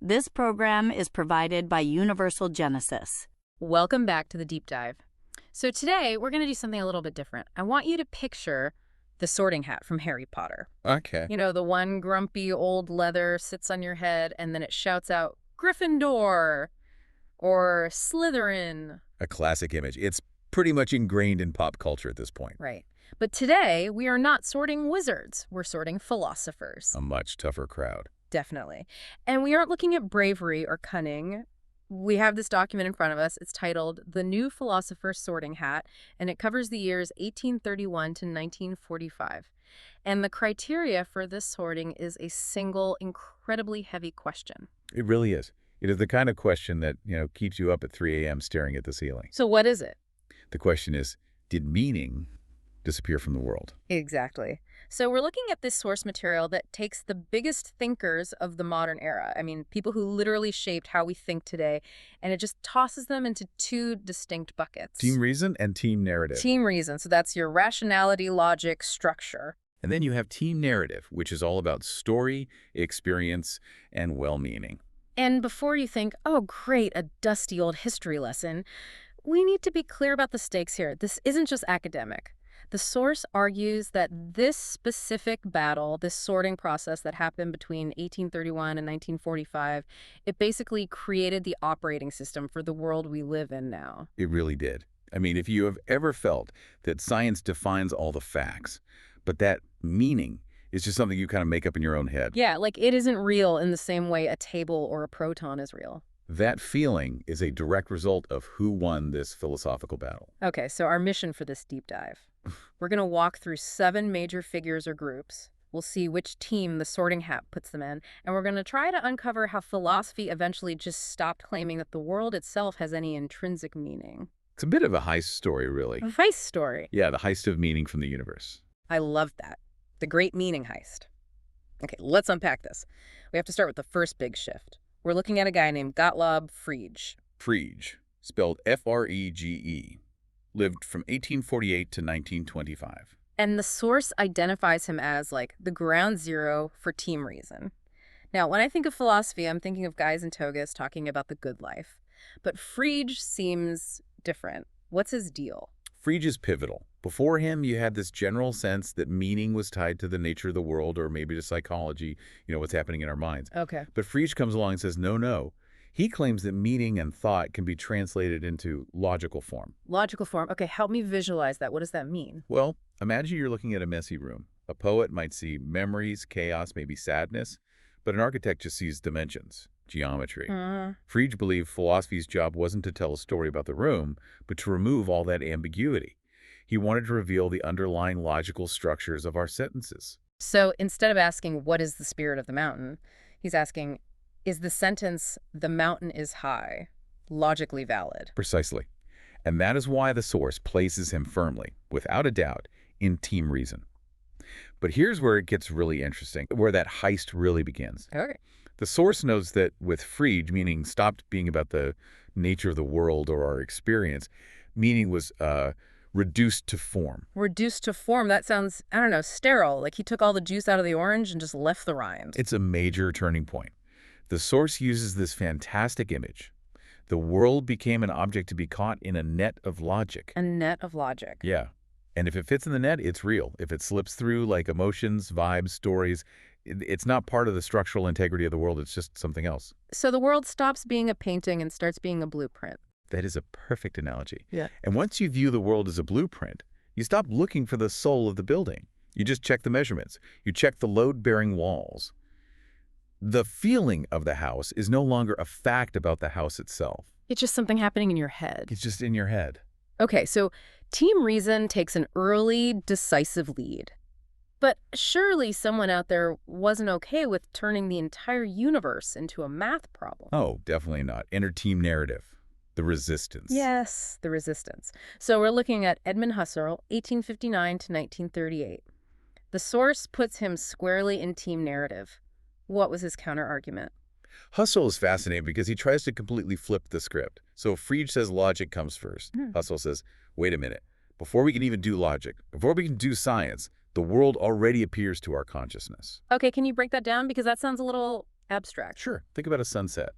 This program is provided by Universal Genesis. Welcome back to the Deep Dive. So today, we're going to do something a little bit different. I want you to picture the sorting hat from Harry Potter. Okay. You know, the one grumpy old leather sits on your head and then it shouts out, Gryffindor or Slytherin. A classic image. It's pretty much ingrained in pop culture at this point. Right. But today, we are not sorting wizards. We're sorting philosophers. A much tougher crowd. Definitely. And we aren't looking at bravery or cunning. We have this document in front of us. It's titled The New Philosopher's Sorting Hat, and it covers the years 1831 to 1945. And the criteria for this sorting is a single, incredibly heavy question. It really is. It is the kind of question that, keeps you up at 3 a.m. staring at the ceiling. So what is it? The question is, did meaning disappear from the world? Exactly. So we're looking at this source material that takes the biggest thinkers of the modern era. I mean, people who literally shaped how we think today, and it just tosses them into two distinct buckets. Team reason and team narrative. Team reason. So that's your rationality, logic, structure. And then you have team narrative, which is all about story, experience, and well-meaning. And before you think, oh, great, a dusty old history lesson, we need to be clear about the stakes here. This isn't just academic. The source argues that this specific battle, this sorting process that happened between 1831 and 1945, it basically created the operating system for the world we live in now. It really did. I mean, if you have ever felt that science defines all the facts, but that meaning is just something you kind of make up in your own head. Yeah, like it isn't real in the same way a table or a proton is real. That feeling is a direct result of who won this philosophical battle. Okay, so our mission for this deep dive. We're going to walk through 7 major figures or groups. We'll see which team the sorting hat puts them in, and we're going to try to uncover how philosophy eventually just stopped claiming that the world itself has any intrinsic meaning. It's a bit of a heist story, really. A heist story. Yeah, the heist of meaning from the universe. I love that. The great meaning heist. Okay, let's unpack this. We have to start with the first big shift. We're looking at a guy named Gottlob Frege. Frege, spelled F-R-E-G-E, lived from 1848 to 1925. And the source identifies him as, like, the ground zero for team reason. Now, when I think of philosophy, I'm thinking of guys in togas talking about the good life. But Frege seems different. What's his deal? Frege is pivotal. Before him, you had this general sense that meaning was tied to the nature of the world or maybe to psychology, what's happening in our minds. Okay. But Frege comes along and says, no. He claims that meaning and thought can be translated into logical form. Logical form. Okay, help me visualize that. What does that mean? Well, imagine you're looking at a messy room. A poet might see memories, chaos, maybe sadness, but an architect just sees dimensions, geometry. Frege believed philosophy's job wasn't to tell a story about the room, but to remove all that ambiguity. He wanted to reveal the underlying logical structures of our sentences. So instead of asking, what is the spirit of the mountain, he's asking, is the sentence, the mountain is high, logically valid? Precisely. And that is why the source places him firmly, without a doubt, in team reason. But here's where it gets really interesting, where that heist really begins. Okay. The source knows that with Frege, meaning stopped being about the nature of the world or our experience, meaning was reduced to form. Reduced to form. That sounds, I don't know, sterile. Like he took all the juice out of the orange and just left the rind. It's a major turning point. The source uses this fantastic image. The world became an object to be caught in a net of logic. A net of logic. Yeah. And if it fits in the net, it's real. If it slips through like emotions, vibes, stories, it's not part of the structural integrity of the world. It's just something else. So the world stops being a painting and starts being a blueprint. That is a perfect analogy. Yeah. And once you view the world as a blueprint, you stop looking for the soul of the building. You just check the measurements. You check the load-bearing walls. The feeling of the house is no longer a fact about the house itself. It's just something happening in your head. It's just in your head. Okay, so team reason takes an early, decisive lead. But surely someone out there wasn't okay with turning the entire universe into a math problem. Oh, definitely not. Enter team narrative. The resistance. Yes, the resistance. So we're looking at Edmund Husserl, 1859 to 1938. The source puts him squarely in team narrative. What was his counter-argument? Husserl is fascinating because he tries to completely flip the script. So Frege says logic comes first. Husserl says, wait a minute. Before we can even do logic, before we can do science, the world already appears to our consciousness. Okay, can you break that down? Because that sounds a little abstract. Sure, think about a sunset.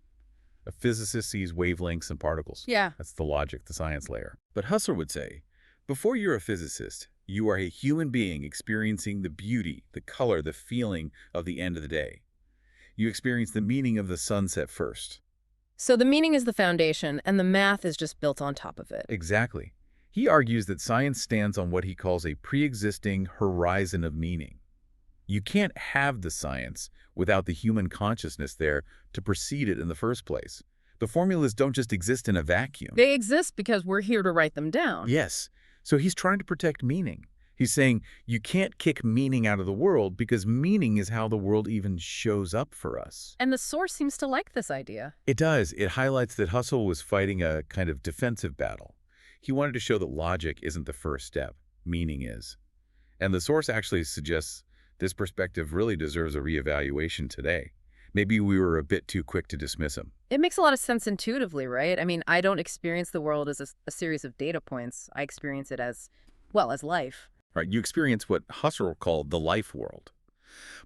A physicist sees wavelengths and particles. Yeah. That's the logic, the science layer. But Husserl would say, before you're a physicist, you are a human being experiencing the beauty, the color, the feeling of the end of the day. You experience the meaning of the sunset first. So the meaning is the foundation, and the math is just built on top of it. Exactly. He argues that science stands on what he calls a pre-existing horizon of meaning. You can't have the science without the human consciousness there to precede it in the first place. The formulas don't just exist in a vacuum. They exist because we're here to write them down. Yes. So he's trying to protect meaning. He's saying you can't kick meaning out of the world because meaning is how the world even shows up for us. And the source seems to like this idea. It does. It highlights that Husserl was fighting a kind of defensive battle. He wanted to show that logic isn't the first step. Meaning is. And the source actually suggests this perspective really deserves a reevaluation today. Maybe we were a bit too quick to dismiss him. It makes a lot of sense intuitively, right? I mean, I don't experience the world as a series of data points. I experience it as, well, as life. Right, you experience what Husserl called the life world.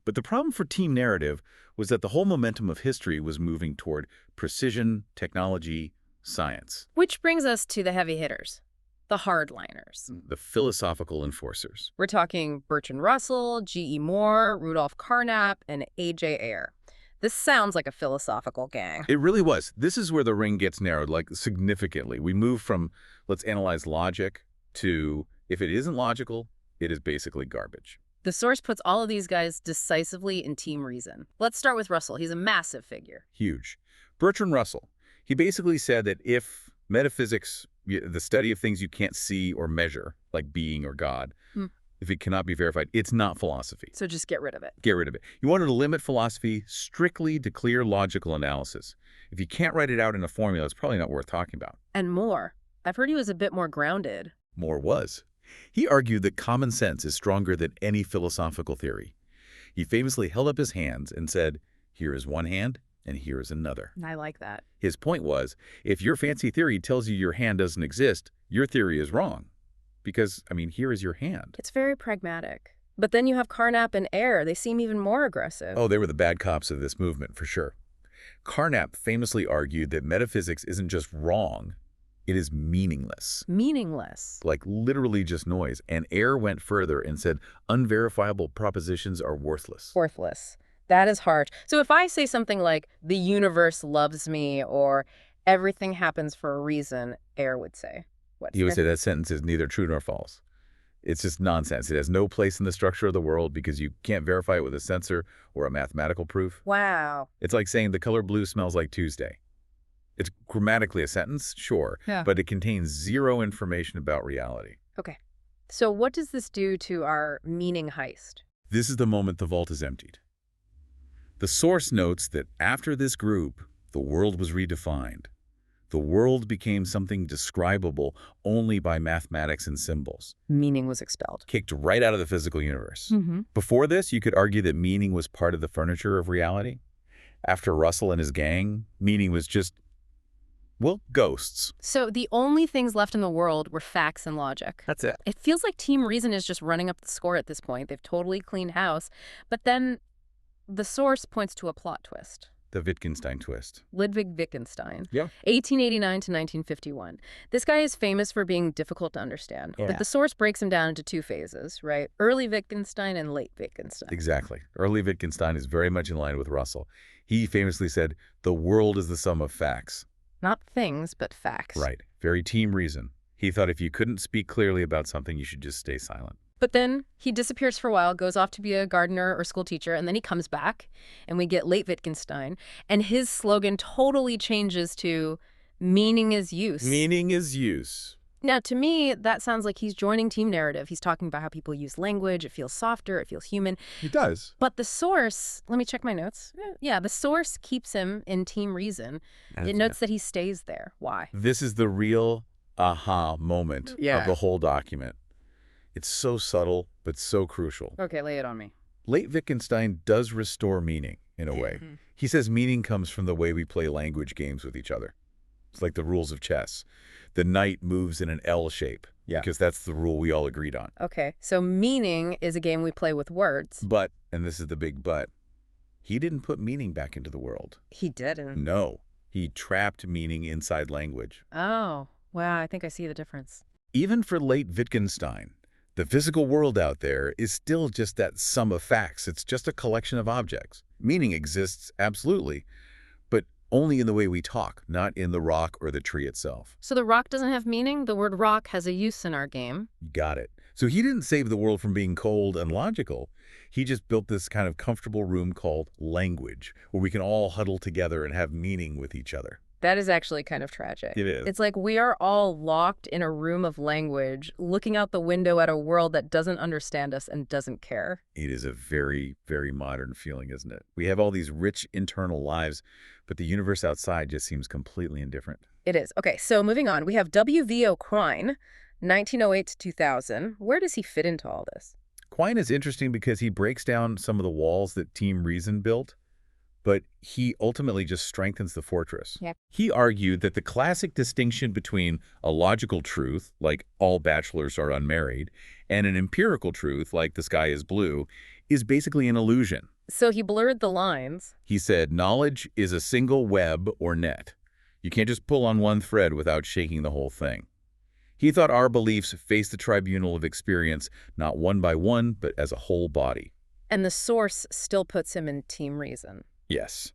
But the problem for team narrative was that the whole momentum of history was moving toward precision, technology, science. Which brings us to the heavy hitters, the hardliners. The philosophical enforcers. We're talking Bertrand Russell, G.E. Moore, Rudolf Carnap, and A.J. Ayer. This sounds like a philosophical gang. It really was. This is where the ring gets narrowed, like, significantly. We move from, let's analyze logic, to, if it isn't logical, it is basically garbage. The source puts all of these guys decisively in team reason. Let's start with Russell. He's a massive figure. Huge. Bertrand Russell, he basically said that if metaphysics, the study of things you can't see or measure, like being or God, if it cannot be verified, it's not philosophy. So just get rid of it. Get rid of it. You wanted to limit philosophy strictly to clear logical analysis. If you can't write it out in a formula, it's probably not worth talking about. And Moore. I've heard he was a bit more grounded. Moore was. He argued that common sense is stronger than any philosophical theory. He famously held up his hands and said, here is one hand and here is another. I like that. His point was, if your fancy theory tells you your hand doesn't exist, your theory is wrong. Because, I mean, here is your hand. It's very pragmatic. But then you have Carnap and Ayer. They seem even more aggressive. Oh, they were the bad cops of this movement, for sure. Carnap famously argued that metaphysics isn't just wrong, it is meaningless. Meaningless. Like literally just noise. And Ayer went further and said unverifiable propositions are worthless. Worthless. That is harsh. So if I say something like, the universe loves me, or everything happens for a reason, Ayer would say, what? He would say that sentence is neither true nor false. It's just nonsense. It has no place in the structure of the world because you can't verify it with a sensor or a mathematical proof. Wow. It's like saying the color blue smells like Tuesday. It's grammatically a sentence, sure, Yeah. but it contains zero information about reality. Okay. So what does this do to our meaning heist? This is the moment the vault is emptied. The source notes that after this group, the world was redefined. The world became something describable only by mathematics and symbols. Meaning was expelled. Kicked right out of the physical universe. Mm-hmm. Before this, you could argue that meaning was part of the furniture of reality. After Russell and his gang, meaning was just, well, ghosts. So the only things left in the world were facts and logic. That's it. It feels like Team Reason is just running up the score at this point. They've totally cleaned house. But then the source points to a plot twist. The Wittgenstein twist. Ludwig Wittgenstein, Yeah. 1889 to 1951. This guy is famous for being difficult to understand. Yeah. But the source breaks him down into two phases, right? Early Wittgenstein and late Wittgenstein. Exactly. Early Wittgenstein is very much in line with Russell. He famously said, the world is the sum of facts. Not things, but facts. Right. Very Team Reason. He thought if you couldn't speak clearly about something, you should just stay silent. But then he disappears for a while, goes off to be a gardener or school teacher, and then he comes back, and we get late Wittgenstein, and his slogan totally changes to meaning is use. Meaning is use. Now, to me, that sounds like he's joining team narrative. He's talking about how people use language. It feels softer. It feels human. He does. But the source, let me check my notes. Yeah, the source keeps him in Team Reason. It notes that he stays there. Why? This is the real aha moment Yeah. of the whole document. It's so subtle, but so crucial. Okay, lay it on me. Late Wittgenstein does restore meaning, in a way. He says meaning comes from the way we play language games with each other. It's like the rules of chess. The knight moves in an L shape, because that's the rule we all agreed on. Okay, so meaning is a game we play with words. But, and this is the big but, He didn't put meaning back into the world. He didn't. No, he trapped meaning inside language. Oh, wow, I think I see the difference. Even for late Wittgenstein, the physical world out there is still just that sum of facts. It's just a collection of objects. Meaning exists, absolutely, but only in the way we talk, not in the rock or the tree itself. So the rock doesn't have meaning? The word rock has a use in our game. Got it. So he didn't save the world from being cold and logical. He just built this kind of comfortable room called language, where we can all huddle together and have meaning with each other. That is actually kind of tragic. It is. It's like we are all locked in a room of language, looking out the window at a world that doesn't understand us and doesn't care. It is a very, very modern feeling, isn't it? We have all these rich internal lives, but the universe outside just seems completely indifferent. It is. Okay, so moving on, we have W.V.O. Quine, 1908 to 2000. Where does he fit into all this? Quine is interesting because he breaks down some of the walls that Team Reason built, but he ultimately just strengthens the fortress. Yeah. He argued that the classic distinction between a logical truth, like all bachelors are unmarried, and an empirical truth, like the sky is blue, is basically an illusion. So he blurred the lines. He said, knowledge is a single web or net. You can't just pull on one thread without shaking the whole thing. He thought our beliefs face the tribunal of experience, not one by one, but as a whole body. And the source still puts him in Team Reason. Yes.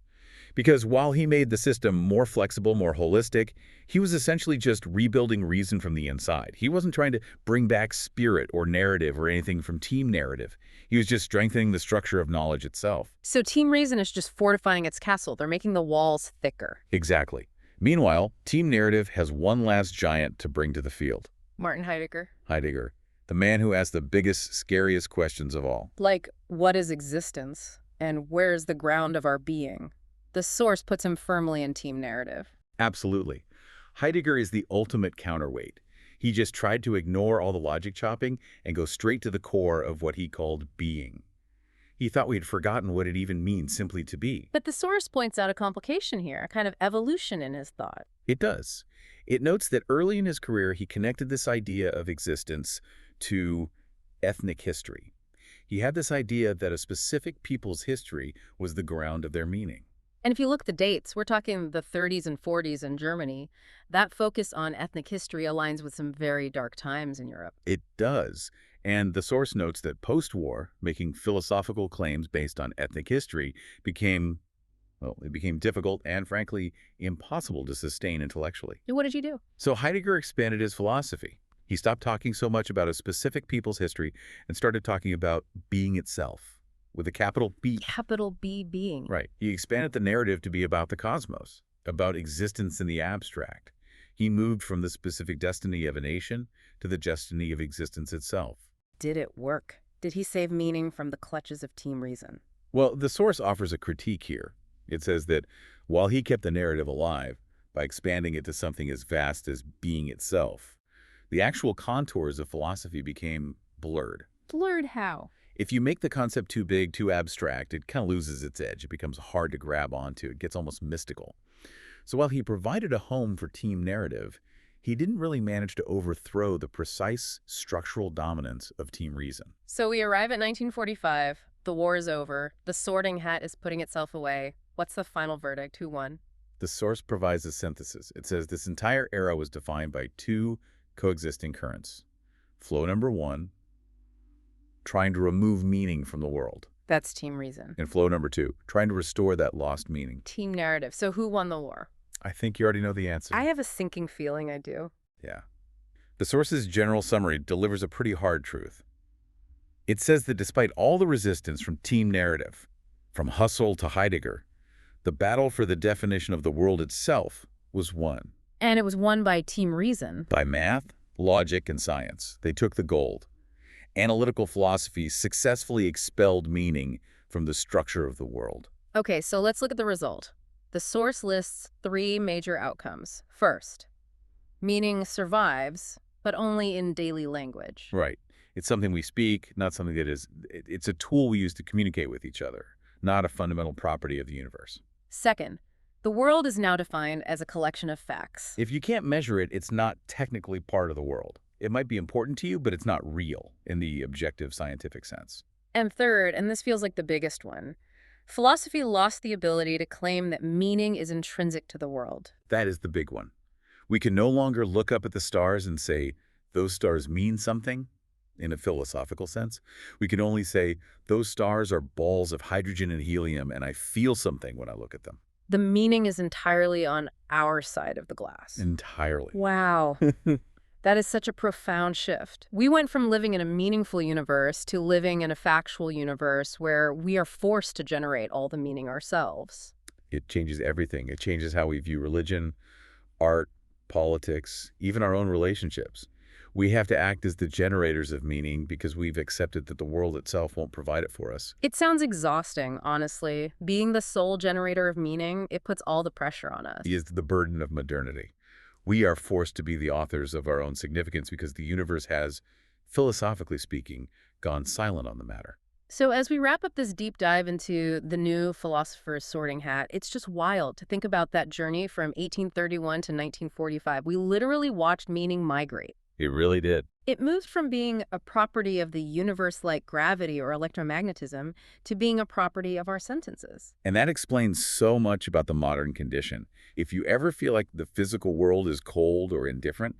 Because while he made the system more flexible, more holistic, he was essentially just rebuilding reason from the inside. He wasn't trying to bring back spirit or narrative or anything from team narrative. He was just strengthening the structure of knowledge itself. So Team Reason is just fortifying its castle. They're making the walls thicker. Exactly. Meanwhile, team narrative has one last giant to bring to the field. Martin Heidegger. Heidegger, the man who asked the biggest, scariest questions of all. Like, what is existence? And where is the ground of our being? The source puts him firmly in team narrative. Absolutely. Heidegger is the ultimate counterweight. He just tried to ignore all the logic chopping and go straight to the core of what he called being. He thought we had forgotten what it even means simply to be. But the source points out a complication here, a kind of evolution in his thought. It does. It notes that early in his career, he connected this idea of existence to ethnic history. He had this idea that a specific people's history was the ground of their meaning. And if you look at the dates, we're talking the 30s and 40s in Germany. That focus on ethnic history aligns with some very dark times in Europe. It does. And the source notes that post-war, making philosophical claims based on ethnic history became difficult and, frankly, impossible to sustain intellectually. And what did you do? So Heidegger expanded his philosophy. He stopped talking so much about a specific people's history and started talking about being itself, with a capital B. Capital B, being. Right. He expanded the narrative to be about the cosmos, about existence in the abstract. He moved from the specific destiny of a nation to the destiny of existence itself. Did it work? Did he save meaning from the clutches of Team Reason? Well, the source offers a critique here. It says that while he kept the narrative alive by expanding it to something as vast as being itself, the actual contours of philosophy became blurred. Blurred how? If you make the concept too big, too abstract, it kind of loses its edge. It becomes hard to grab onto. It gets almost mystical. So while he provided a home for team narrative, he didn't really manage to overthrow the precise structural dominance of Team Reason. So we arrive at 1945. The war is over. The sorting hat is putting itself away. What's the final verdict? Who won? The source provides a synthesis. It says this entire era was defined by two coexisting currents. Flow number one, trying to remove meaning from the world. That's Team Reason. And flow number two, trying to restore that lost meaning. Team narrative. So who won the war? I think you already know the answer. I have a sinking feeling I do. Yeah. The source's general summary delivers a pretty hard truth. It says that despite all the resistance from team narrative, from Husserl to Heidegger, the battle for the definition of the world itself was won. And it was won by Team Reason. By math, logic, and science. They took the gold. Analytical philosophy successfully expelled meaning from the structure of the world. Okay, so let's look at the result. The source lists 3 major outcomes. First, meaning survives, but only in daily language. Right. It's something we speak, not something that is... It's a tool we use to communicate with each other, not a fundamental property of the universe. Second, the world is now defined as a collection of facts. If you can't measure it, it's not technically part of the world. It might be important to you, but it's not real in the objective scientific sense. And third, and this feels like the biggest one, Philosophy lost the ability to claim that meaning is intrinsic to the world. That is the big one. We can no longer look up at the stars and say, those stars mean something, in a philosophical sense. We can only say, those stars are balls of hydrogen and helium, and I feel something when I look at them. The meaning is entirely on our side of the glass. Entirely. Wow. That is such a profound shift. We went from living in a meaningful universe to living in a factual universe where we are forced to generate all the meaning ourselves. It changes everything. It changes how we view religion, art, politics, even our own relationships. We have to act as the generators of meaning because we've accepted that the world itself won't provide it for us. It sounds exhausting, honestly. Being the sole generator of meaning, it puts all the pressure on us. It is the burden of modernity. We are forced to be the authors of our own significance because the universe has, philosophically speaking, gone silent on the matter. So as we wrap up this deep dive into the new Philosopher's Sorting Hat, it's just wild to think about that journey from 1831 to 1945. We literally watched meaning migrate. It really did. It moved from being a property of the universe like gravity or electromagnetism to being a property of our sentences. And that explains so much about the modern condition. If you ever feel like the physical world is cold or indifferent,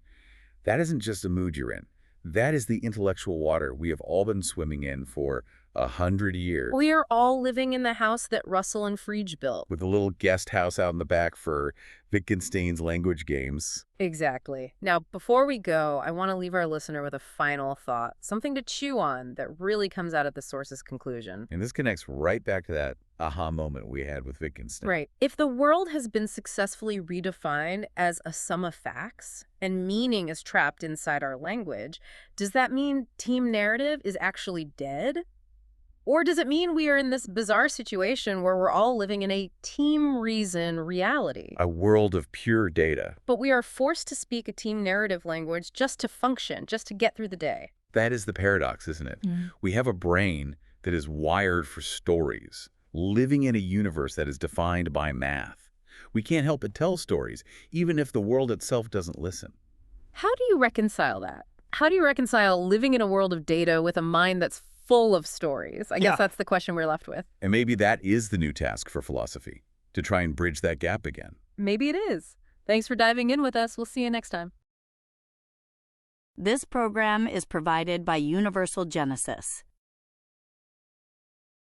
that isn't just a mood you're in. That is the intellectual water we have all been swimming in for 100 years. We are all living in the house that Russell and Frege built. With a little guest house out in the back for Wittgenstein's language games. Exactly. Now, before we go, I want to leave our listener with a final thought, something to chew on that really comes out of the source's conclusion. And this connects right back to that aha moment we had with Wittgenstein. Right. If the world has been successfully redefined as a sum of facts and meaning is trapped inside our language, does that mean team narrative is actually dead? Or does it mean we are in this bizarre situation where we're all living in a team reason reality? A world of pure data. But we are forced to speak a team narrative language just to function, just to get through the day. That is the paradox, isn't it? We have a brain that is wired for stories, living in a universe that is defined by math. We can't help but tell stories, even if the world itself doesn't listen. How do you reconcile that? How do you reconcile living in a world of data with a mind that's full of stories? I guess that's the question we're left with. And maybe that is the new task for philosophy, to try and bridge that gap again. Maybe it is. Thanks for diving in with us. We'll see you next time. This program is provided by Universal Genesis.